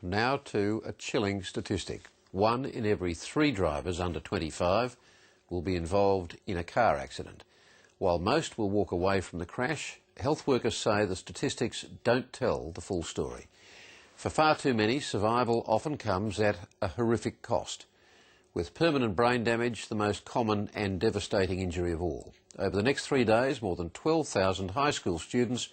Now to a chilling statistic. 1 in every 3 drivers under 25 will be involved in a car accident. While most will walk away from the crash, health workers say the statistics don't tell the full story. For far too many, survival often comes at a horrific cost, with permanent brain damage the most common and devastating injury of all. Over the next 3 days, more than 12,000 high school students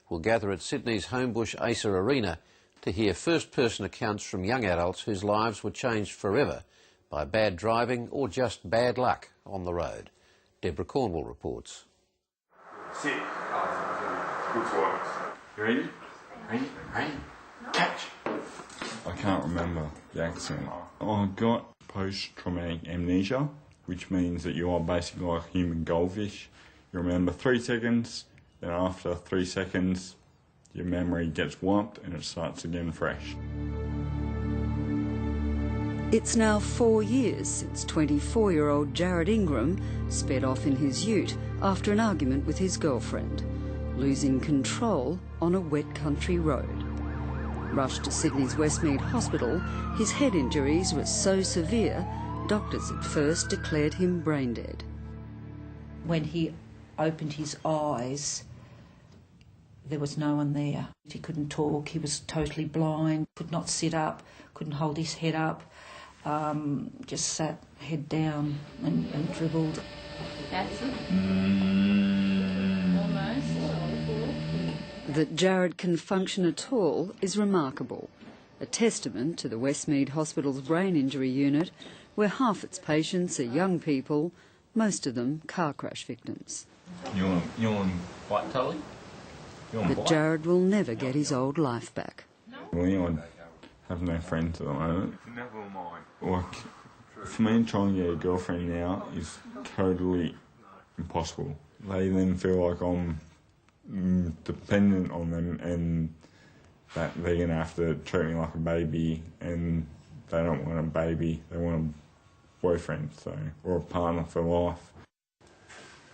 will gather at Sydney's Homebush Acer Arena to hear first-person accounts from young adults whose lives were changed forever by bad driving or just bad luck on the road. Deborah Cornwall reports. Sit. Good times. You ready? Ready? Catch! I can't remember the accident. I got post-traumatic amnesia, which means that you are basically like a human goldfish. You remember 3 seconds, then after 3 seconds, your memory gets wiped and it starts again fresh. It's now 4 years since 24-year-old Jared Ingram sped off in his ute after an argument with his girlfriend, losing control on a wet country road. Rushed to Sydney's Westmead Hospital, his head injuries were so severe, doctors at first declared him brain dead. When he opened his eyes, there was no one there. He couldn't talk, he was totally blind, could not sit up, couldn't hold his head up, just sat head down and dribbled. That's it. Almost. That Jared can function at all is remarkable, a testament to the Westmead Hospital's brain injury unit, where half its patients are young people, most of them car crash victims. You on white telly? But Jared will never get his old life back. I have no friends at the moment. Never mind. Like, for me, trying to get a girlfriend now is totally impossible. They then feel like I'm dependent on them and that they're going to have to treat me like a baby, and they don't want a baby, they want a boyfriend, or a partner for life.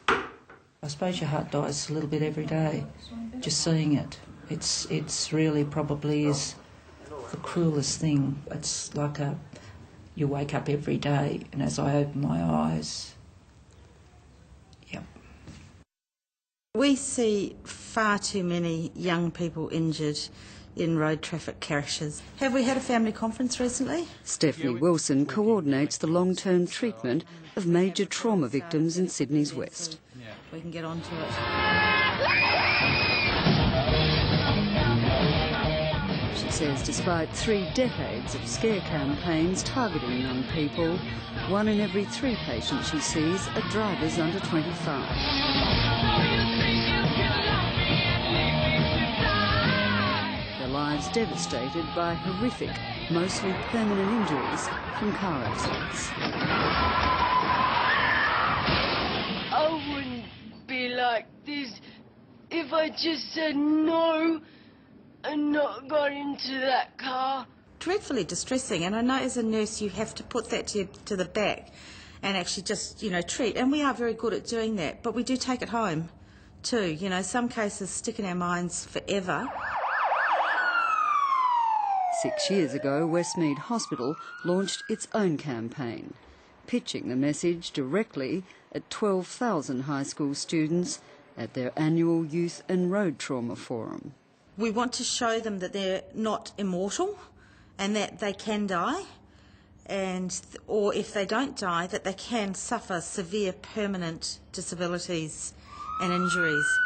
I suppose your heart dies a little bit every day, just seeing it. It's really probably is the cruelest thing. It's like you wake up every day, and as I open my eyes, yep. We see far too many young people injured in road traffic crashes. Have we had a family conference recently? Stephanie Wilson coordinates the long-term treatment of major trauma victims in Sydney's West. We can get on to it. She says despite 3 decades of scare campaigns targeting young people, 1 in every 3 patients she sees are drivers under 25. Their lives devastated by horrific, mostly permanent injuries from car accidents. I wouldn't be like this if I just said no and not got into that car. Dreadfully distressing, and I know as a nurse you have to put that to the back and actually just, treat, and we are very good at doing that, but we do take it home too. Some cases stick in our minds forever. 6 years ago, Westmead Hospital launched its own campaign, pitching the message directly at 12,000 high school students at their annual Youth and Road Trauma Forum. We want to show them that they're not immortal and that they can die, or if they don't die, that they can suffer severe permanent disabilities and injuries.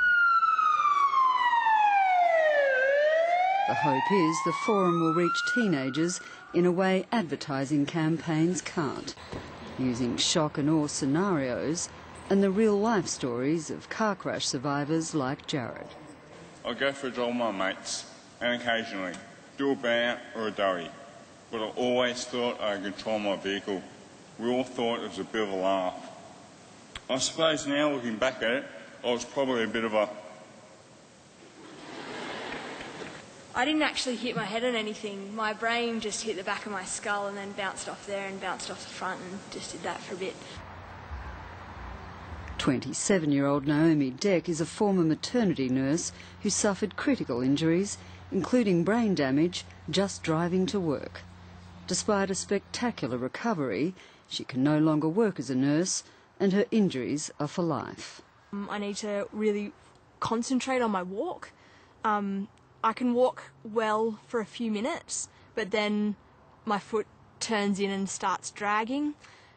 The hope is the forum will reach teenagers in a way advertising campaigns can't, using shock and awe scenarios and the real-life stories of car crash survivors like Jared. I go for a drive with my mates, and occasionally do a bout or a doughy, but I always thought I could control my vehicle. We all thought it was a bit of a laugh. I suppose now, looking back at it, I was probably a bit of a... I didn't actually hit my head on anything. My brain just hit the back of my skull and then bounced off there and bounced off the front and just did that for a bit. 27-year-old Naomi Deck is a former maternity nurse who suffered critical injuries including brain damage just driving to work. Despite a spectacular recovery, she can no longer work as a nurse and her injuries are for life. I need to really concentrate on my walk. I can walk well for a few minutes, but then my foot turns in and starts dragging.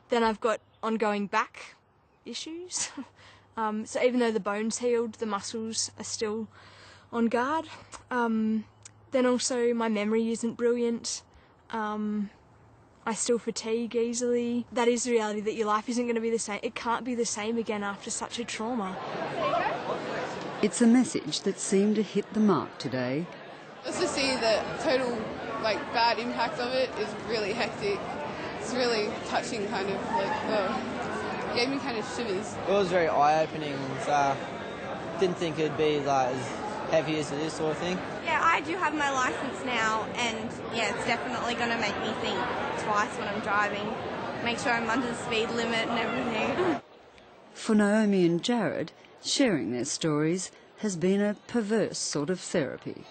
Then I've got ongoing back issues. So even though the bone's healed, the muscles are still on guard. Then also my memory isn't brilliant. I still fatigue easily. That is the reality, that your life isn't going to be the same. It can't be the same again after such a trauma. It's a message that seemed to hit the mark today. Just to see the total bad impact of it is really hectic. It's really touching, kind of gave me kind of shivers. It was very eye-opening. So didn't think it'd be as heavy as it is, sort of thing. Yeah, I do have my licence now, and yeah, it's definitely going to make me think twice when I'm driving. Make sure I'm under the speed limit and everything. For Naomi and Jared, sharing their stories has been a perverse sort of therapy.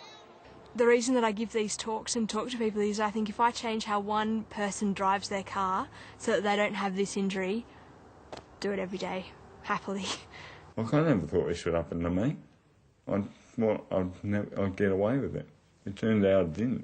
The reason that I give these talks and talk to people is I think if I change how one person drives their car so that they don't have this injury, do it every day, happily. I never thought this would happen to me. I'd get away with it. It turned out I didn't.